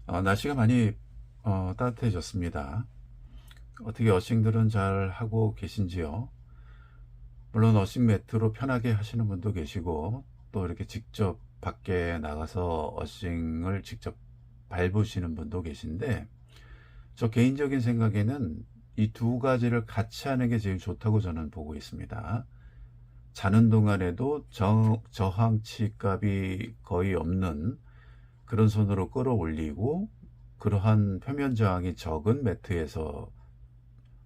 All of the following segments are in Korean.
날씨가 많이 따뜻해졌습니다. 어떻게 어싱들은 잘 하고 계신지요? 물론 어싱 매트로 편하게 하시는 분도 계시고 또 이렇게 직접 밖에 나가서 어싱을 직접 밟으시는 분도 계신데 저 개인적인 생각에는 이 두 가지를 같이 하는 게 제일 좋다고 저는 보고 있습니다. 자는 동안에도 저항치 값이 거의 없는 그런 손으로 끌어올리고 그러한 표면 저항이 적은 매트에서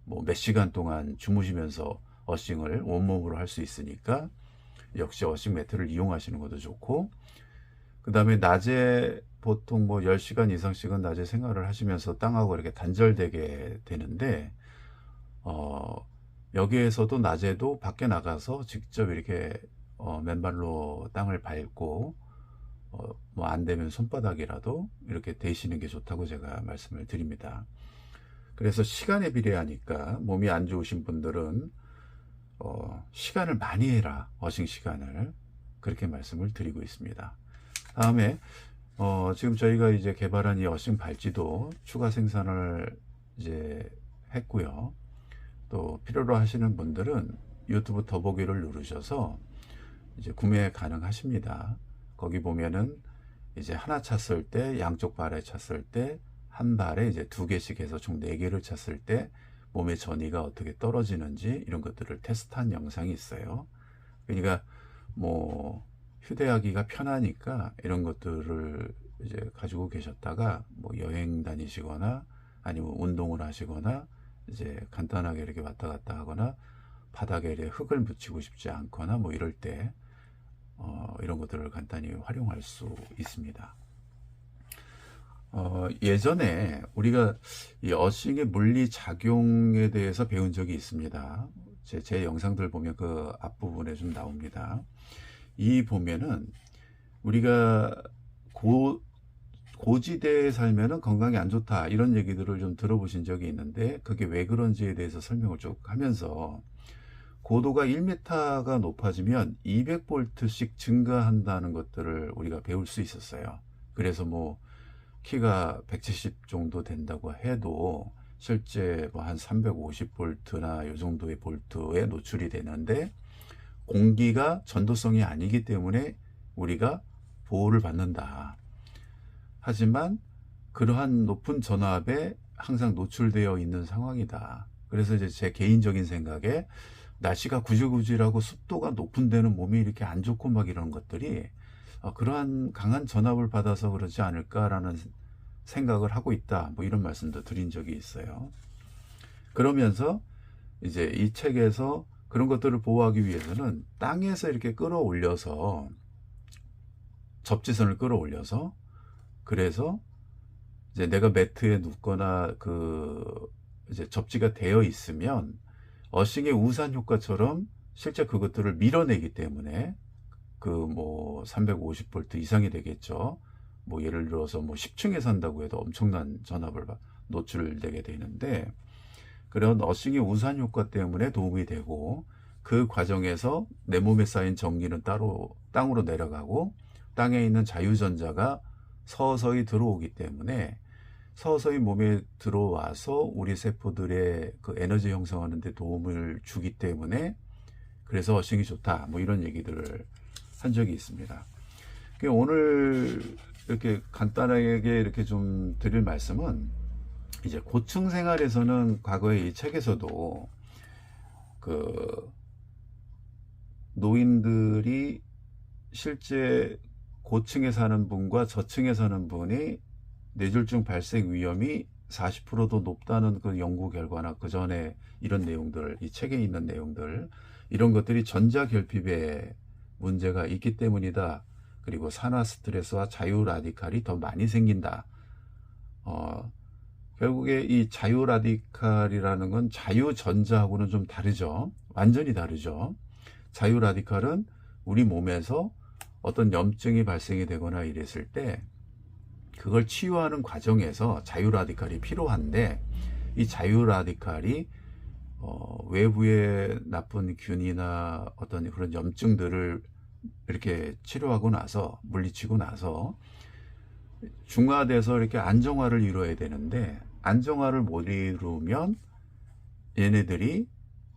뭐 몇 시간 동안 주무시면서 어싱을 온몸으로 할 수 있으니까 역시 어싱 매트를 이용하시는 것도 좋고, 그 다음에 낮에 보통 뭐 10시간 이상씩은 낮에 생활을 하시면서 땅하고 이렇게 단절되게 되는데 여기에서도 낮에도 밖에 나가서 직접 이렇게 맨발로 땅을 밟고 뭐 안 되면 손바닥이라도 이렇게 대시는 게 좋다고 제가 말씀을 드립니다. 그래서 시간에 비례하니까 몸이 안 좋으신 분들은 시간을 많이 해라, 어싱 시간을, 그렇게 말씀을 드리고 있습니다. 다음에 지금 저희가 이제 개발한 이 어싱 발찌도 추가 생산을 이제 했고요. 또 필요로 하시는 분들은 유튜브 더보기를 누르셔서 이제 구매 가능하십니다. 거기 보면은 이제 하나 찼을 때, 양쪽 발에 찼을 때, 한 발에 이제 두 개씩 해서 총 4개를 찼을 때 몸의 전이가 어떻게 떨어지는지 이런 것들을 테스트한 영상이 있어요. 그러니까 뭐 휴대하기가 편하니까 이런 것들을 이제 가지고 계셨다가 뭐 여행 다니시거나 아니면 운동을 하시거나 이제 간단하게 이렇게 왔다 갔다 하거나 바닥에 이렇게 흙을 묻히고 싶지 않거나 뭐 이럴 때 이런 것들을 간단히 활용할 수 있습니다. 예전에 우리가 이 어싱의 물리 작용에 대해서 배운 적이 있습니다. 제 영상들 보면 그 앞부분에 좀 나옵니다. 이 보면은 우리가 고지대에 살면은 건강에 안 좋다 이런 얘기들을 좀 들어보신 적이 있는데 그게 왜 그런지에 대해서 설명을 쭉 하면서 고도가 1m가 높아지면 200볼트씩 증가한다는 것들을 우리가 배울 수 있었어요. 그래서 뭐 키가 170 정도 된다고 해도 실제 뭐 한 350볼트나 이 정도의 볼트에 노출이 되는데 공기가 전도성이 아니기 때문에 우리가 보호를 받는다. 하지만 그러한 높은 전압에 항상 노출되어 있는 상황이다. 그래서 이제 제 개인적인 생각에 날씨가 구질구질하고 습도가 높은 데는 몸이 이렇게 안 좋고 막 이런 것들이 그러한 강한 전압을 받아서 그러지 않을까라는 생각을 하고 있다. 뭐 이런 말씀도 드린 적이 있어요. 그러면서 이제 이 책에서 그런 것들을 보호하기 위해서는 땅에서 이렇게 끌어올려서 접지선을 끌어올려서 그래서 이제 내가 매트에 눕거나 그 이제 접지가 되어 있으면 어싱의 우산 효과처럼 실제 그것들을 밀어내기 때문에 그 뭐 350볼트 이상이 되겠죠. 뭐 예를 들어서 뭐 10층에 산다고 해도 엄청난 전압을 노출되게 되는데 그런 어싱의 우산 효과 때문에 도움이 되고 그 과정에서 내 몸에 쌓인 전기는 따로 땅으로 내려가고 땅에 있는 자유전자가 서서히 들어오기 때문에 서서히 몸에 들어와서 우리 세포들의 그 에너지 형성하는 데 도움을 주기 때문에 그래서 어싱이 좋다 뭐 이런 얘기들을 한 적이 있습니다. 오늘 이렇게 간단하게 이렇게 좀 드릴 말씀은 이제 고층 생활에서는 과거에 이 책에서도 그 노인들이 실제 고층에 사는 분과 저층에 사는 분이 뇌졸중 발생 위험이 40%도 높다는 그 연구 결과나 그 전에 이런 내용들, 이 책에 있는 내용들, 이런 것들이 전자결핍에 문제가 있기 때문이다. 그리고 산화 스트레스와 자유 라디칼이 더 많이 생긴다. 결국에 이 자유 라디칼이라는 건 자유 전자하고는 좀 다르죠. 완전히 다르죠. 자유 라디칼은 우리 몸에서 어떤 염증이 발생이 되거나 이랬을 때 그걸 치유하는 과정에서 자유 라디칼이 필요한데 이 자유 라디칼이 외부의 나쁜 균이나 어떤 그런 염증들을 이렇게 치료하고 나서 물리치고 나서 중화돼서 이렇게 안정화를 이루어야 되는데 안정화를 못 이루면 얘네들이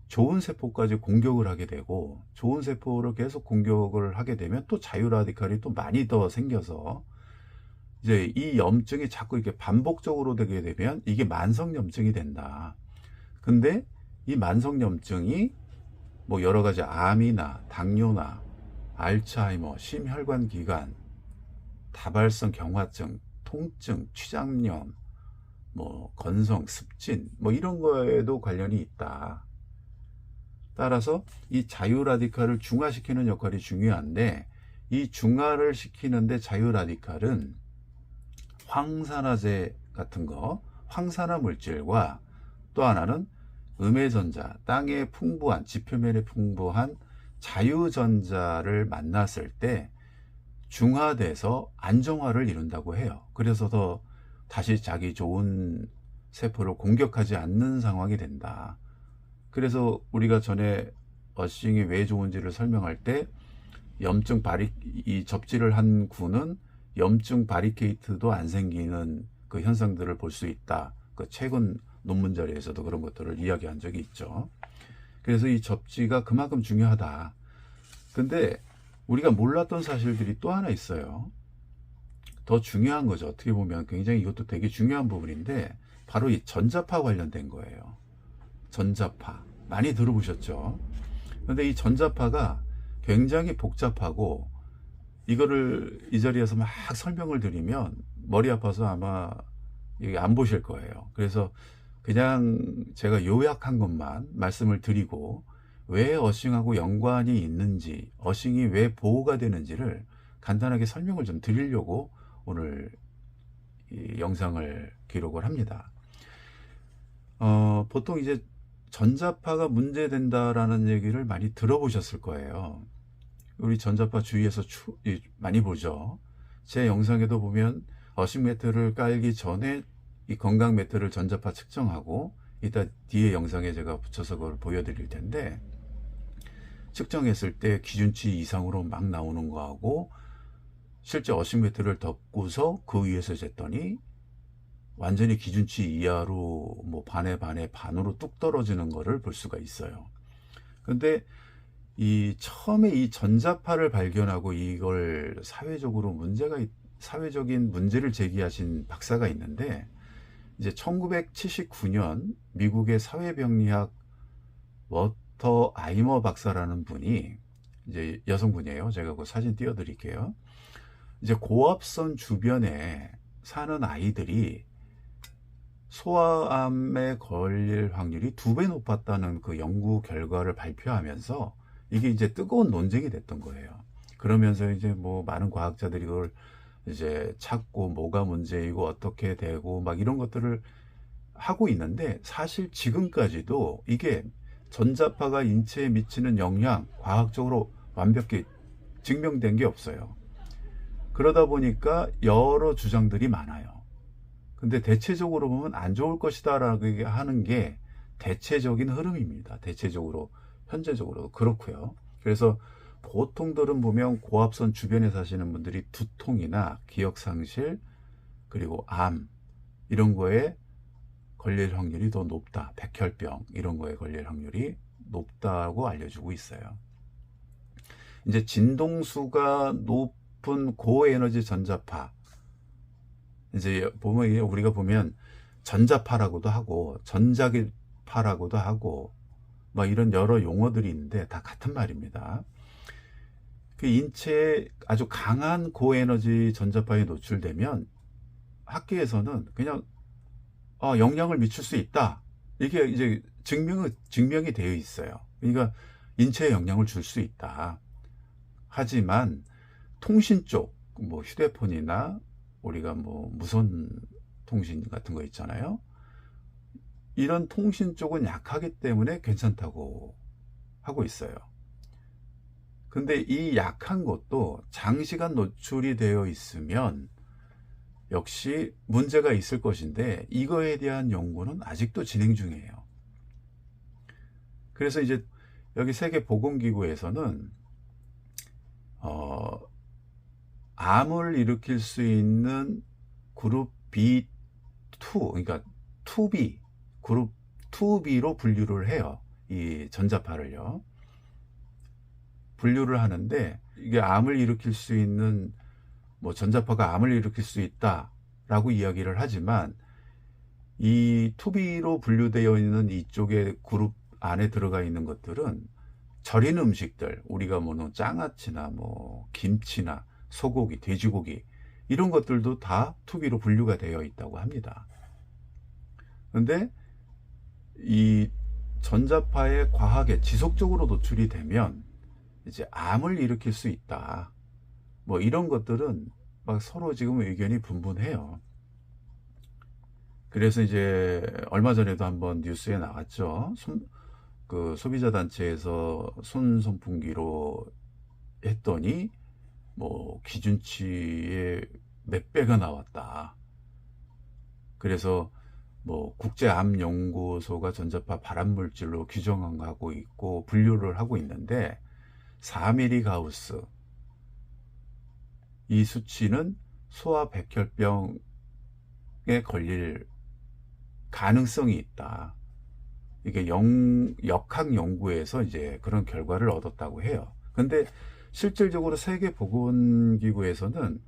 좋은 세포까지 공격을 하게 되고 좋은 세포를 계속 공격을 하게 되면 또 자유 라디칼이 또 많이 더 생겨서 이제 이 염증이 자꾸 이렇게 반복적으로 되게 되면 이게 만성염증이 된다. 근데 이 만성염증이 뭐 여러 가지 암이나 당뇨나 알츠하이머, 심혈관기관, 다발성 경화증, 통증, 췌장염, 뭐 건성, 습진 뭐 이런 거에도 관련이 있다. 따라서 이 자유 라디칼을 중화시키는 역할이 중요한데 이 중화를 시키는데 자유 라디칼은 황산화제 같은 거, 황산화 물질과 또 하나는 음해전자, 땅에 풍부한, 지표면에 풍부한 자유전자를 만났을 때 중화돼서 안정화를 이룬다고 해요. 그래서 더 다시 자기 좋은 세포를 공격하지 않는 상황이 된다. 그래서 우리가 전에 어싱이 왜 좋은지를 설명할 때 이 접지를 한 구는 염증 바리케이트도 안 생기는 그 현상들을 볼 수 있다. 그 최근 논문 자료에서도 그런 것들을 이야기한 적이 있죠. 그래서 이 접지가 그만큼 중요하다. 근데 우리가 몰랐던 사실들이 또 하나 있어요. 더 중요한 거죠. 어떻게 보면 굉장히 이것도 되게 중요한 부분인데 바로 이 전자파 관련된 거예요. 전자파 많이 들어보셨죠? 근데 이 전자파가 굉장히 복잡하고 이거를 이 자리에서 막 설명을 드리면 머리 아파서 아마 이게 안 보실 거예요. 그래서 그냥 제가 요약한 것만 말씀을 드리고 왜 어싱하고 연관이 있는지, 어싱이 왜 보호가 되는지를 간단하게 설명을 좀 드리려고 오늘 이 영상을 기록을 합니다. 보통 이제 전자파가 문제된다라는 얘기를 많이 들어보셨을 거예요. 우리 전자파 주위에서 많이 보죠. 제 영상에도 보면 어싱 매트를 깔기 전에 이 건강 매트를 전자파 측정하고 이따 뒤에 영상에 제가 붙여서 그걸 보여드릴 텐데 측정했을 때 기준치 이상으로 막 나오는 거하고 실제 어싱 매트를 덮고서 그 위에서 쟀더니 완전히 기준치 이하로 뭐 반으로 뚝 떨어지는 거를 볼 수가 있어요. 근데 처음에 이 전자파를 발견하고 이걸 사회적인 문제를 제기하신 박사가 있는데 이제 1979년 미국의 사회병리학 워터 아이머 박사라는 분이 이제 여성분이에요. 제가 그 사진 띄워드릴게요. 이제 고압선 주변에 사는 아이들이 소아암에 걸릴 확률이 2배 높았다는 그 연구 결과를 발표하면서 이게 이제 뜨거운 논쟁이 됐던 거예요. 그러면서 이제 뭐 많은 과학자들이 이걸 이제 찾고 뭐가 문제이고 어떻게 되고 막 이런 것들을 하고 있는데 사실 지금까지도 이게 전자파가 인체에 미치는 영향 과학적으로 완벽히 증명된 게 없어요. 그러다 보니까 여러 주장들이 많아요. 근데 대체적으로 보면 안 좋을 것이다 라고 하는 게 대체적인 흐름입니다. 대체적으로 현재적으로 그렇고요. 그래서 보통들은 보면 고압선 주변에 사시는 분들이 두통이나 기억상실 그리고 암 이런 거에 걸릴 확률이 더 높다. 백혈병 이런 거에 걸릴 확률이 높다고 알려주고 있어요. 이제 진동수가 높은 고에너지 전자파 이제 보면 우리가 보면 전자파라고도 하고 전자기파라고도 하고 막 이런 여러 용어들이 있는데 다 같은 말입니다. 그 인체에 아주 강한 고에너지 전자파에 노출되면 학계에서는 그냥 영향을 미칠 수 있다. 이게 이제 증명이 되어 있어요. 그러니까 인체에 영향을 줄 수 있다. 하지만 통신 쪽, 뭐 휴대폰이나 우리가 뭐 무선 통신 같은 거 있잖아요. 이런 통신 쪽은 약하기 때문에 괜찮다고 하고 있어요. 근데 이 약한 것도 장시간 노출이 되어 있으면 역시 문제가 있을 것인데 이거에 대한 연구는 아직도 진행 중이에요. 그래서 이제 여기 세계보건기구에서는 암을 일으킬 수 있는 그룹 B2, 그러니까 2B, 그룹 2B로 분류를 해요. 이 전자파를요. 분류를 하는데, 이게 암을 일으킬 수 있는, 뭐 전자파가 암을 일으킬 수 있다라고 이야기를 하지만, 이 2B로 분류되어 있는 이쪽에 그룹 안에 들어가 있는 것들은 절인 음식들, 우리가 먹는 장아찌나 뭐 김치나 소고기, 돼지고기, 이런 것들도 다 2B로 분류가 되어 있다고 합니다. 근데 이 전자파의 과하게 지속적으로 노출이 되면 이제 암을 일으킬 수 있다. 뭐 이런 것들은 막 서로 지금 의견이 분분해요. 그래서 이제 얼마 전에도 한번 뉴스에 나왔죠. 그 소비자 단체에서 손선풍기로 했더니 뭐 기준치의 몇 배가 나왔다. 그래서 뭐 국제암연구소가 전자파 발암물질로 규정하고 있고 분류를 하고 있는데 4mm 가우스, 이 수치는 소아백혈병에 걸릴 가능성이 있다. 이게 역학 연구에서 이제 그런 결과를 얻었다고 해요. 근데 실질적으로 세계보건기구에서는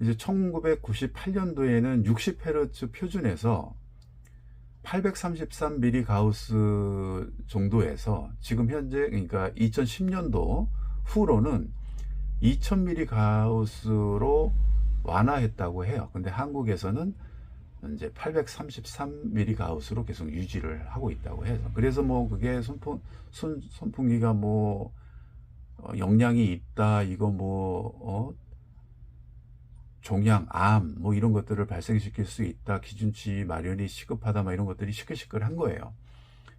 이제 1998년도에는 60Hz 표준에서 833mm 가우스 정도에서 지금 현재, 그러니까 2010년도 후로는 2000mm 가우스로 완화했다고 해요. 근데 한국에서는 이제 833mm 가우스로 계속 유지를 하고 있다고 해서, 그래서 뭐 그게 선풍기가 뭐 영향이 있다, 이거 뭐 종양, 암, 뭐 이런 것들을 발생시킬 수 있다, 기준치 마련이 시급하다, 막 이런 것들이 시끌시끌한 거예요.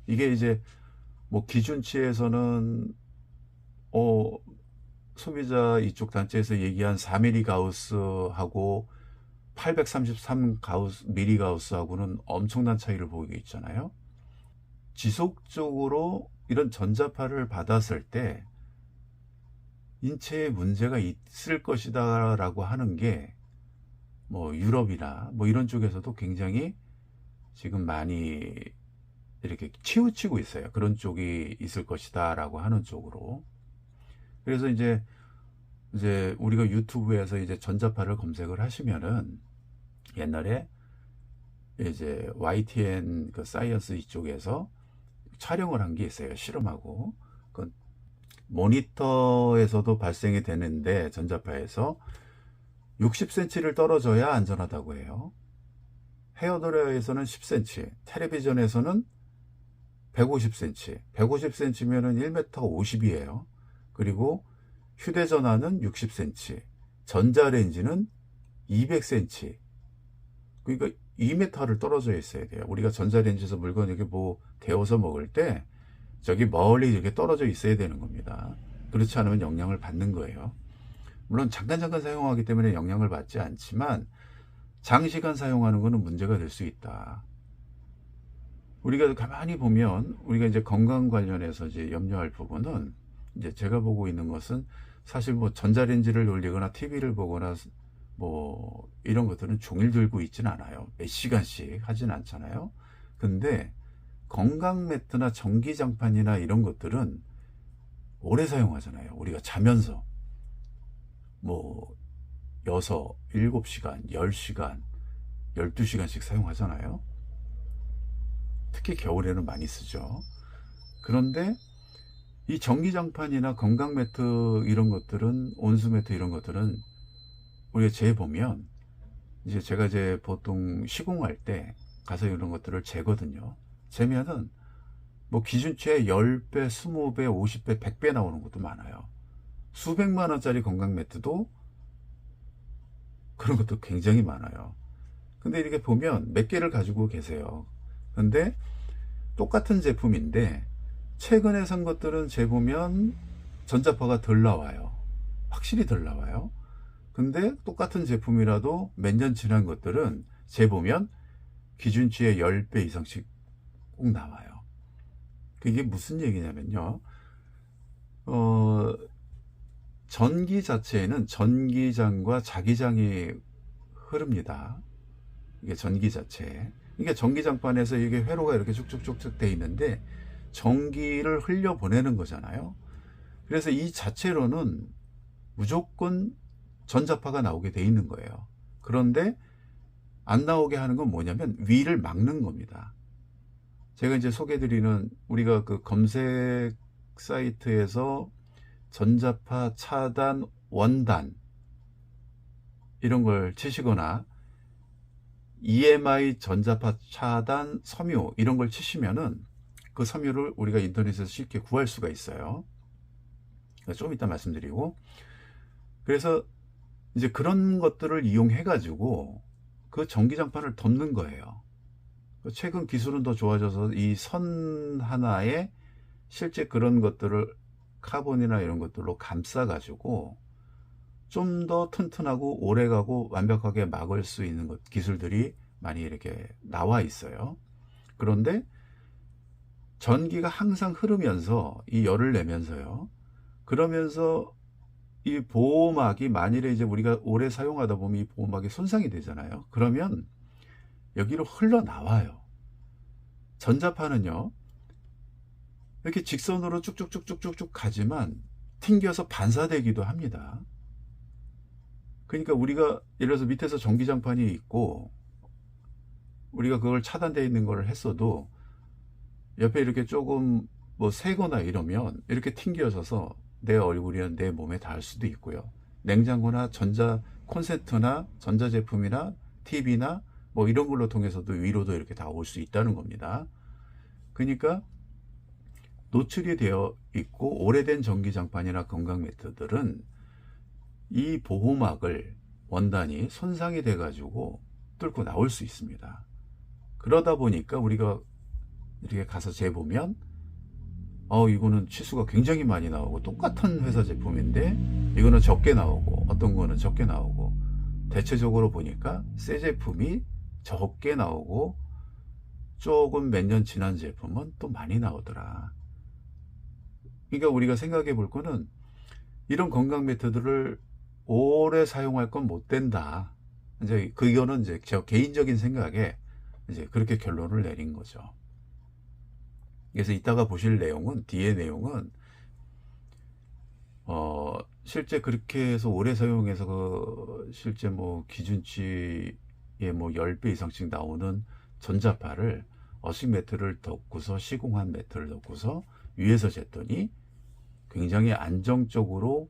이게 이제 뭐 기준치에서는 소비자 이쪽 단체에서 얘기한 4mm 가우스하고 833 미리 가우스하고는 엄청난 차이를 보이고 있잖아요. 지속적으로 이런 전자파를 받았을 때 인체에 문제가 있을 것이다 라고 하는 게 뭐 유럽이나 뭐 이런 쪽에서도 굉장히 지금 많이 이렇게 치우치고 있어요. 그런 쪽이 있을 것이다 라고 하는 쪽으로. 그래서 이제 우리가 유튜브에서 이제 전자파를 검색을 하시면은 옛날에 이제 YTN 그 사이언스 이쪽에서 촬영을 한 게 있어요. 실험하고. 그 모니터에서도 발생이 되는데 전자파에서 60cm를 떨어져야 안전하다고 해요. 헤어드라이어에서는 10cm, 텔레비전에서는 150cm, 150cm면은 1m 50이에요. 그리고 휴대전화는 60cm, 전자레인지는 200cm. 그러니까 2m를 떨어져 있어야 돼요. 우리가 전자레인지에서 물건 이렇게 뭐 데워서 먹을 때 저기 멀리 이렇게 떨어져 있어야 되는 겁니다. 그렇지 않으면 영향을 받는 거예요. 물론 잠깐 사용하기 때문에 영향을 받지 않지만 장시간 사용하는 것은 문제가 될 수 있다. 우리가 가만히 보면 우리가 이제 건강 관련해서 이제 염려할 부분은, 이제 제가 보고 있는 것은 사실 뭐 전자레인지를 돌리거나 TV를 보거나 뭐 이런 것들은 종일 들고 있진 않아요. 몇 시간씩 하진 않잖아요. 근데 건강 매트나 전기장판이나 이런 것들은 오래 사용하잖아요. 우리가 자면서 뭐 6, 7시간, 10시간, 12시간씩 사용하잖아요. 특히 겨울에는 많이 쓰죠. 그런데 이 전기장판이나 건강 매트 이런 것들은, 온수 매트 이런 것들은 우리가 재보면, 이제 제가 이제 보통 시공할 때 가서 이런 것들을 재거든요. 재면은 뭐 기준치에 10배, 20배, 50배, 100배 나오는 것도 많아요. 수백만 원짜리 건강 매트도 그런 것도 굉장히 많아요. 근데 이렇게 보면 몇 개를 가지고 계세요. 근데 똑같은 제품인데 최근에 산 것들은 재보면 전자파가 덜 나와요. 확실히 덜 나와요. 근데 똑같은 제품이라도 몇 년 지난 것들은 재보면 기준치의 10배 이상씩 꼭 나와요. 그게 무슨 얘기냐면요. 전기 자체에는 전기장과 자기장이 흐릅니다. 이게 전기 자체. 이게 전기장판에서 이게 회로가 이렇게 쭉쭉쭉쭉 돼 있는데 전기를 흘려 보내는 거잖아요. 그래서 이 자체로는 무조건 전자파가 나오게 돼 있는 거예요. 그런데 안 나오게 하는 건 뭐냐면 위를 막는 겁니다. 제가 이제 소개드리는 우리가 그 검색 사이트에서 전자파 차단 원단 이런 걸 치시거나 EMI 전자파 차단 섬유 이런 걸 치시면은 그 섬유를 우리가 인터넷에서 쉽게 구할 수가 있어요. 좀 이따 말씀드리고, 그래서 이제 그런 것들을 이용해 가지고 그 전기장판을 덮는 거예요. 최근 기술은 더 좋아져서 이 선 하나에 실제 그런 것들을 카본이나 이런 것들로 감싸 가지고 좀 더 튼튼하고 오래가고 완벽하게 막을 수 있는 기술들이 많이 이렇게 나와 있어요. 그런데 전기가 항상 흐르면서 이 열을 내면서요. 그러면서 이 보호막이 만일에 이제 우리가 오래 사용하다 보면 이 보호막이 손상이 되잖아요. 그러면 여기로 흘러나와요. 전자파는요, 이렇게 직선으로 쭉쭉쭉쭉쭉 가지만 튕겨서 반사되기도 합니다. 그러니까 우리가 예를 들어서 밑에서 전기장판이 있고 우리가 그걸 차단되어 있는 걸 했어도 옆에 이렇게 조금 뭐 새거나 이러면 이렇게 튕겨져서 내 얼굴이나 내 몸에 닿을 수도 있고요. 냉장고나 전자 콘센트나 전자제품이나 TV나 뭐 이런 걸로 통해서도 위로도 이렇게 다 올 수 있다는 겁니다. 그러니까 노출이 되어 있고 오래된 전기장판이나 건강 매트들은 이 보호막을 원단이 손상이 돼 가지고 뚫고 나올 수 있습니다. 그러다 보니까 우리가 이렇게 가서 재보면 이거는 치수가 굉장히 많이 나오고 똑같은 회사 제품인데 이거는 적게 나오고 어떤 거는 적게 나오고 대체적으로 보니까 새 제품이 적게 나오고 조금 몇 년 지난 제품은 또 많이 나오더라. 그러니까 우리가 생각해 볼 거는 이런 건강 매트들을 오래 사용할 건 못 된다. 이제 그거는 이제 저 개인적인 생각에 이제 그렇게 결론을 내린 거죠. 그래서 이따가 보실 내용은 뒤에 내용은 실제 그렇게 해서 오래 사용해서 그 실제 뭐 기준치의 뭐 10배 이상씩 나오는 전자파를 어식 매트를 덮고서 시공한 매트를 덮고서 위에서 쟀더니 굉장히 안정적으로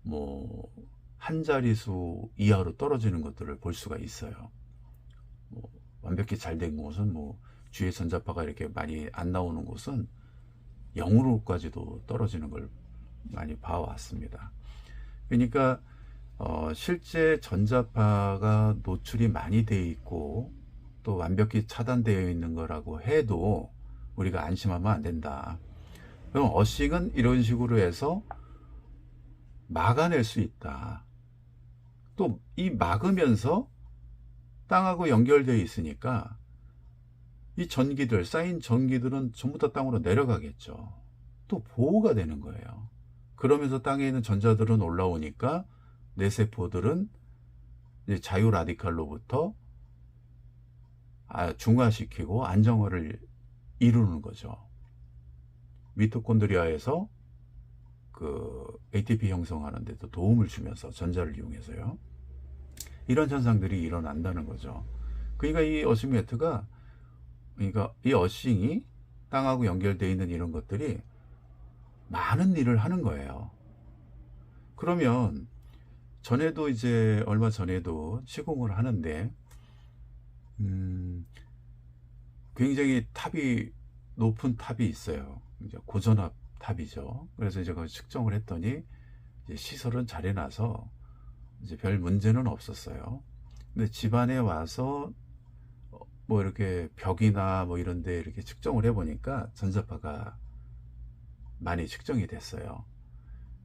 뭐 한 자릿수 이하로 떨어지는 것들을 볼 수가 있어요. 뭐 완벽히 잘 된 곳은 뭐 주위에 전자파가 이렇게 많이 안 나오는 곳은 0으로까지도 떨어지는 걸 많이 봐왔습니다. 그러니까 실제 전자파가 노출이 많이 돼 있고 또 완벽히 차단되어 있는 거라고 해도 우리가 안심하면 안 된다. 그럼 어싱은 이런 식으로 해서 막아낼 수 있다. 또 이 막으면서 땅하고 연결되어 있으니까 이 전기들, 쌓인 전기들은 전부 다 땅으로 내려가겠죠. 또 보호가 되는 거예요. 그러면서 땅에 있는 전자들은 올라오니까 뇌세포들은 이제 자유 라디칼로부터 중화시키고 안정화를 이루는 거죠. 미토콘드리아에서 그 ATP 형성하는 데도 도움을 주면서 전자를 이용해서요. 이런 현상들이 일어난다는 거죠. 그러니까 이 어싱 매트가 그러니까 이 어싱이 땅하고 연결되어 있는 이런 것들이 많은 일을 하는 거예요. 그러면 전에도 이제 얼마 전에도 시공을 하는데 굉장히 탑이 높은 탑이 있어요. 이제 고전압 탑이죠. 그래서 이제 그걸 측정을 했더니 이제 시설은 잘 해놔서 이제 별 문제는 없었어요. 근데 집안에 와서 뭐 이렇게 벽이나 뭐 이런 데 이렇게 측정을 해 보니까 전자파가 많이 측정이 됐어요.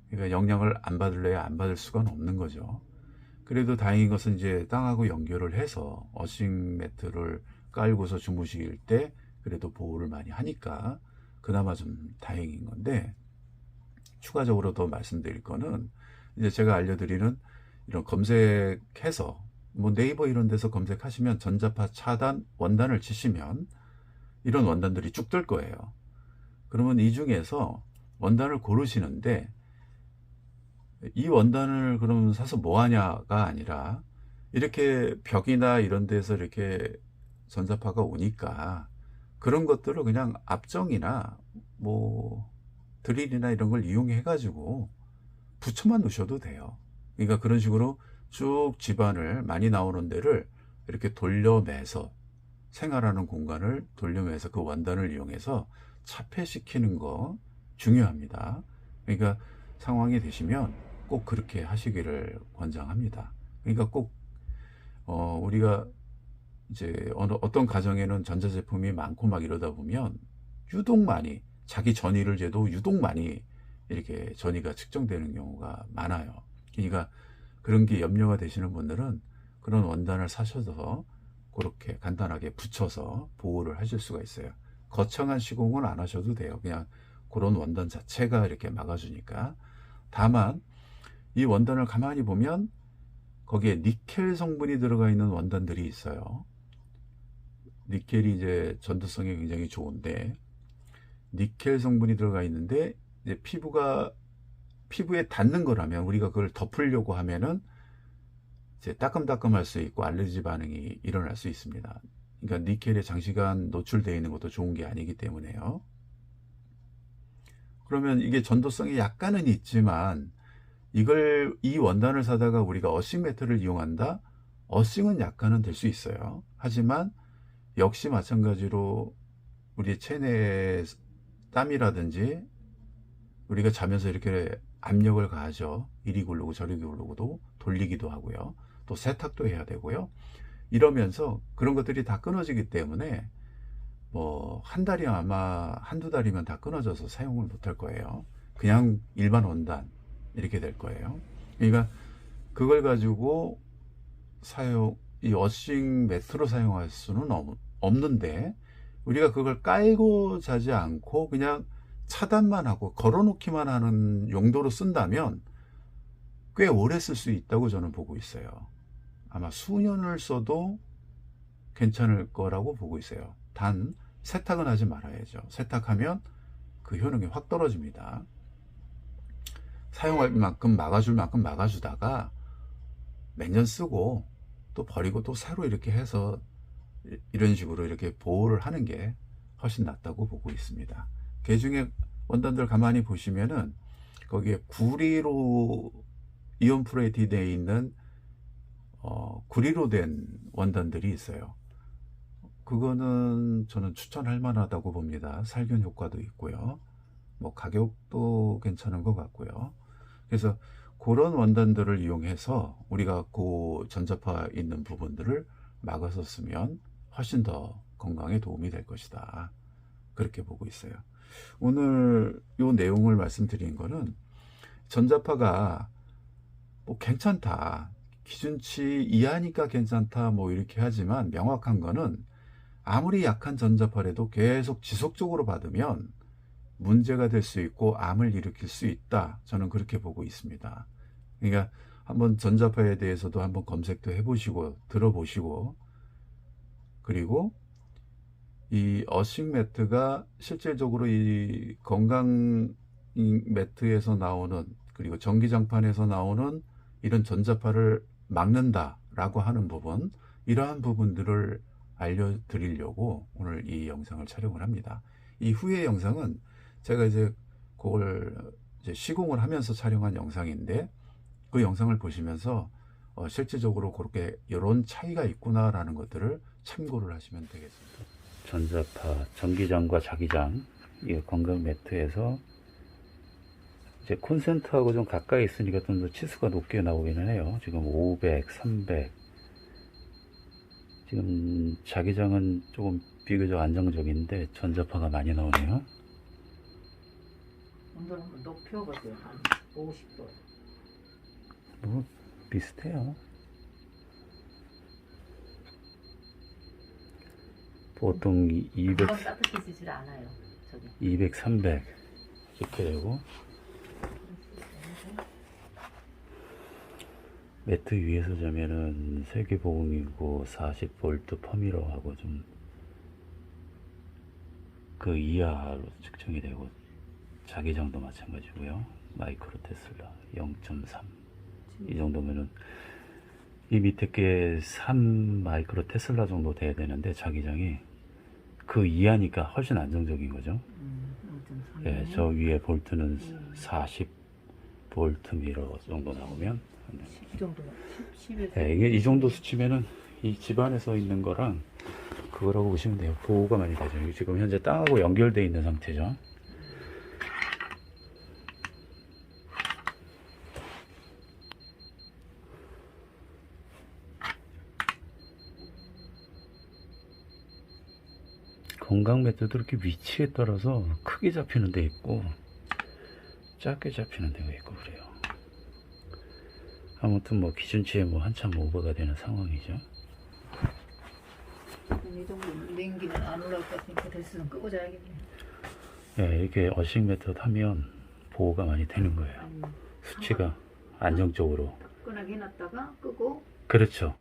그러니까 영향을 안 받을래야 안 받을 수가 없는 거죠. 그래도 다행인 것은 이제 땅하고 연결을 해서 어싱 매트를 깔고서 주무실 때 그래도 보호를 많이 하니까 그나마 좀 다행인 건데, 추가적으로 더 말씀드릴 거는 이제 제가 알려드리는 이런 검색해서 뭐 네이버 이런 데서 검색하시면 전자파 차단 원단을 치시면 이런 원단들이 쭉 뜰 거예요. 그러면 이 중에서 원단을 고르시는데, 이 원단을 그럼 사서 뭐 하냐가 아니라, 이렇게 벽이나 이런 데서 이렇게 전자파가 오니까 그런 것들을 그냥 압정이나 뭐 드릴이나 이런 걸 이용해 가지고 붙여만 놓으셔도 돼요. 그러니까 그런 식으로 쭉 집안을 많이 나오는 데를 이렇게 돌려매서, 생활하는 공간을 돌려매서 그 원단을 이용해서 차폐시키는 거 중요합니다. 그러니까 상황이 되시면 꼭 그렇게 하시기를 권장합니다. 그러니까 꼭 우리가 이제 어떤 가정에는 전자제품이 많고 막 이러다 보면 유독 많이, 자기 전이를 재도 유독 많이 이렇게 전이가 측정되는 경우가 많아요. 그러니까 그런 게 염려가 되시는 분들은 그런 원단을 사셔서 그렇게 간단하게 붙여서 보호를 하실 수가 있어요. 거창한 시공은 안 하셔도 돼요. 그냥 그런 원단 자체가 이렇게 막아주니까. 다만 이 원단을 가만히 보면 거기에 니켈 성분이 들어가 있는 원단들이 있어요. 니켈이 이제 전도성이 굉장히 좋은데, 니켈 성분이 들어가 있는데 이제 피부에 닿는 거라면, 우리가 그걸 덮으려고 하면은 이제 따끔따끔할 수 있고 알레르기 반응이 일어날 수 있습니다. 그러니까 니켈에 장시간 노출되어 있는 것도 좋은 게 아니기 때문에요. 그러면 이게 전도성이 약간은 있지만, 이 원단을 사다가 우리가 어싱 매트를 이용한다? 어싱은 약간은 될 수 있어요. 하지만 역시 마찬가지로 우리 체내에 땀이라든지, 우리가 자면서 이렇게 압력을 가하죠. 이리 굴르고 저리 굴르고도 돌리기도 하고요. 또 세탁도 해야 되고요. 이러면서 그런 것들이 다 끊어지기 때문에 뭐 한 달이, 아마 한두 달이면 다 끊어져서 사용을 못할 거예요. 그냥 일반 원단 이렇게 될 거예요. 그러니까 그걸 가지고 이 어싱 매트로 사용할 수는 없는데, 우리가 그걸 깔고 자지 않고 그냥 차단만 하고 걸어놓기만 하는 용도로 쓴다면 꽤 오래 쓸 수 있다고 저는 보고 있어요. 아마 수년을 써도 괜찮을 거라고 보고 있어요. 단 세탁은 하지 말아야죠. 세탁하면 그 효능이 확 떨어집니다. 사용할 만큼 막아줄 만큼 막아주다가 몇 년 쓰고 또 버리고 또 새로 이렇게 해서 이런 식으로 이렇게 보호를 하는 게 훨씬 낫다고 보고 있습니다. 그 중에 원단들 가만히 보시면은 거기에 구리로 이온프레이트 되어 있는 구리로 된 원단들이 있어요. 그거는 저는 추천할 만하다고 봅니다. 살균 효과도 있고요. 뭐 가격도 괜찮은 것 같고요. 그래서 그런 원단들을 이용해서 우리가 그 전자파 있는 부분들을 막아서 쓰면 훨씬 더 건강에 도움이 될 것이다. 그렇게 보고 있어요. 오늘 이 내용을 말씀드린 거는, 전자파가 뭐 괜찮다, 기준치 이하니까 괜찮다, 뭐 이렇게 하지만 명확한 거는 아무리 약한 전자파라도 계속 지속적으로 받으면 문제가 될 수 있고 암을 일으킬 수 있다. 저는 그렇게 보고 있습니다. 그러니까 한번 전자파에 대해서도 한번 검색도 해보시고 들어보시고, 그리고 이 어싱 매트가 실질적으로 이 건강 매트에서 나오는, 그리고 전기장판에서 나오는 이런 전자파를 막는다라고 하는 부분, 이러한 부분들을 알려드리려고 오늘 이 영상을 촬영을 합니다. 이 후의 영상은 제가 이제 그걸 이제 시공을 하면서 촬영한 영상인데, 그 영상을 보시면서 실질적으로 그렇게 이런 차이가 있구나라는 것들을 참고를 하시면 되겠습니다. 전자파, 전기장과 자기장, 이 건강 매트에서 이제 콘센트하고 좀 가까이 있으니까 좀 더 치수가 높게 나오기는 해요. 지금 500, 300. 지금 자기장은 조금 비교적 안정적인데 전자파가 많이 나오네요. 온도를 한번 높여보세요. 한 50도. 뭐 비슷해요. 보통 200, 금방 따뜻해지질 않아요. 저기. 200, 300 이렇게 되고, 매트 위에서 자면은 세계보험이고 40V 펌이로하고 좀 그 이하로 측정이 되고 자기장도 마찬가지고요. 마이크로 테슬라 0.3 이 정도면은 이 밑에 게 3 마이크로 테슬라 정도 돼야 되는데 자기장이 그 이하니까 훨씬 안정적인 거죠. 0.3. 예, 저 위에 볼트는 40 볼트 미러 정도 나오면 10 정도. 10에서. 예, 이게 이 정도 수치면은 이 집안에서 있는 거랑 그거라고 보시면 돼요. 보호가 많이 되죠. 이게 지금 현재 땅하고 연결되어 있는 상태죠. 건강 매트도 이렇게 위치에 따라서 크게 잡히는 데 있고 작게 잡히는 데가 있고 그래요. 아무튼 뭐 기준치에 뭐 한참 오버가 되는 상황이죠. 이 정도 냉기는 안 올라올 것 같으니까 데스는 끄고 자야겠네. 예, 이렇게 어싱 매트 하면 보호가 많이 되는 거예요. 수치가 안정적으로. 끈하게 해놨다가 끄고 그렇죠.